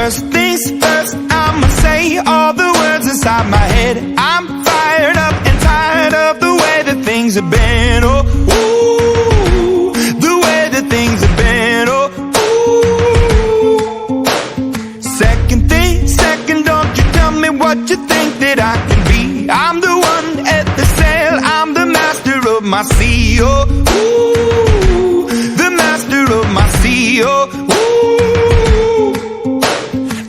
First things first, I'ma say all the words inside my head. I'm fired up and tired of the way that things have been. Oh, ooh, the way that things have been. Oh, ooh. Second thing, second, don't you tell me what you think that I can be. I'm the one at the sail, I'm the master of my sea. Oh, ooh, the master of my sea. Oh, ooh.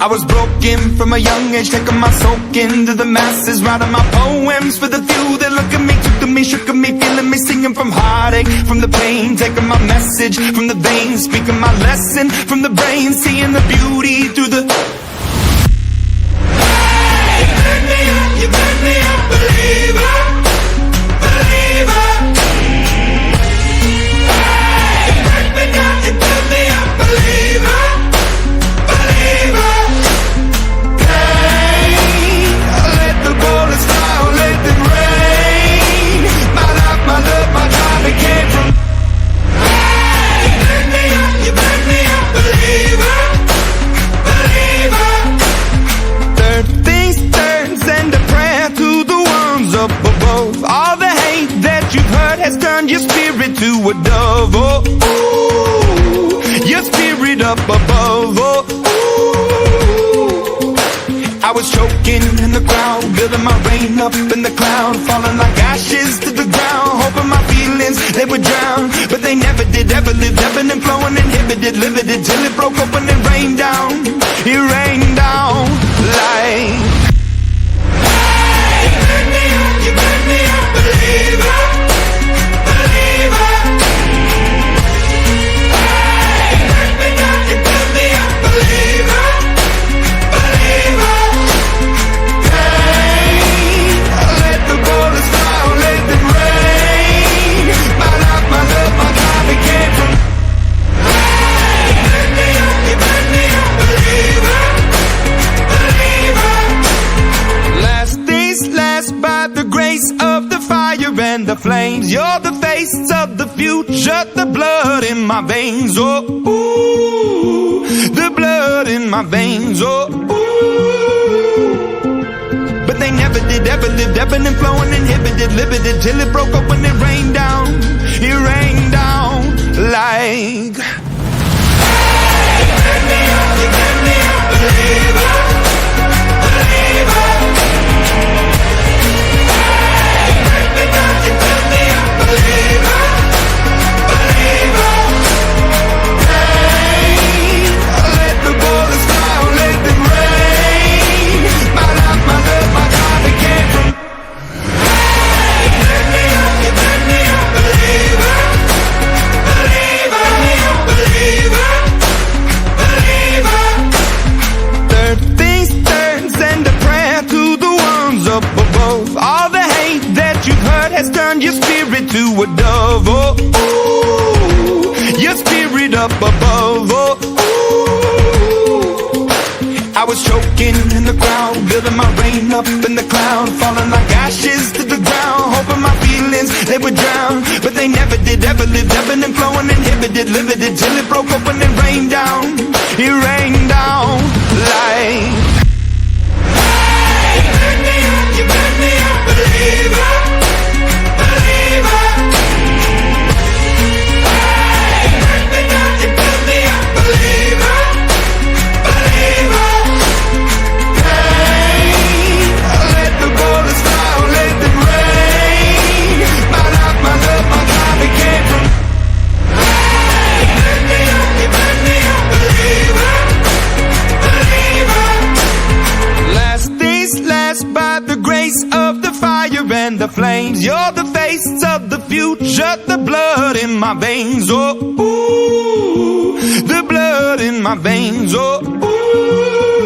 I was broken from a young age, taking my soak into the masses, writing my poems for the few that look at me, took to me, shook at me, feeling me, singing from heartache, from the pain, taking my message from the veins, speaking my lesson from the brain, seeing the beauty through the... Hey, you burn me up, you burn me up, believer, believer. Hey, you burn me down, you burn me up, believer. Has turned your spirit to a dove, oh, ooh, your spirit up above, oh, ooh. I was choking in the crowd, building my rain up in the cloud, falling like ashes to the ground, hoping my feelings, they would drown, but they never did, ever lived, ebbing and flowing, inhibited, limited, till it broke open and rained down, it rained down like... Hey, you burn me up, you burn me up, believer. And the flames, you're the face of the future, the blood in my veins, oh, ooh, the blood in my veins, oh, ooh. But they never did, ever lived, ebbing and flowing, inhibited, limited, till it broke open and rained down, it rained down like... Hey, you burn me up, you burn me up, believer, believer. Turn your spirit to a dove, oh, ooh, your spirit up above, oh, ooh. I was choking in the crowd, building my rain up in the cloud, falling like ashes to the ground, hoping my feelings, they would drown, but they never did, ever lived, ebbing and flowing, inhibited, limited, till it broke open and rained down, it rained down like... Hey, you burn me up, you burn me up, believer. And the flames, you're the face of the future, the blood in my veins, oh, ooh, the blood in my veins, oh, ooh.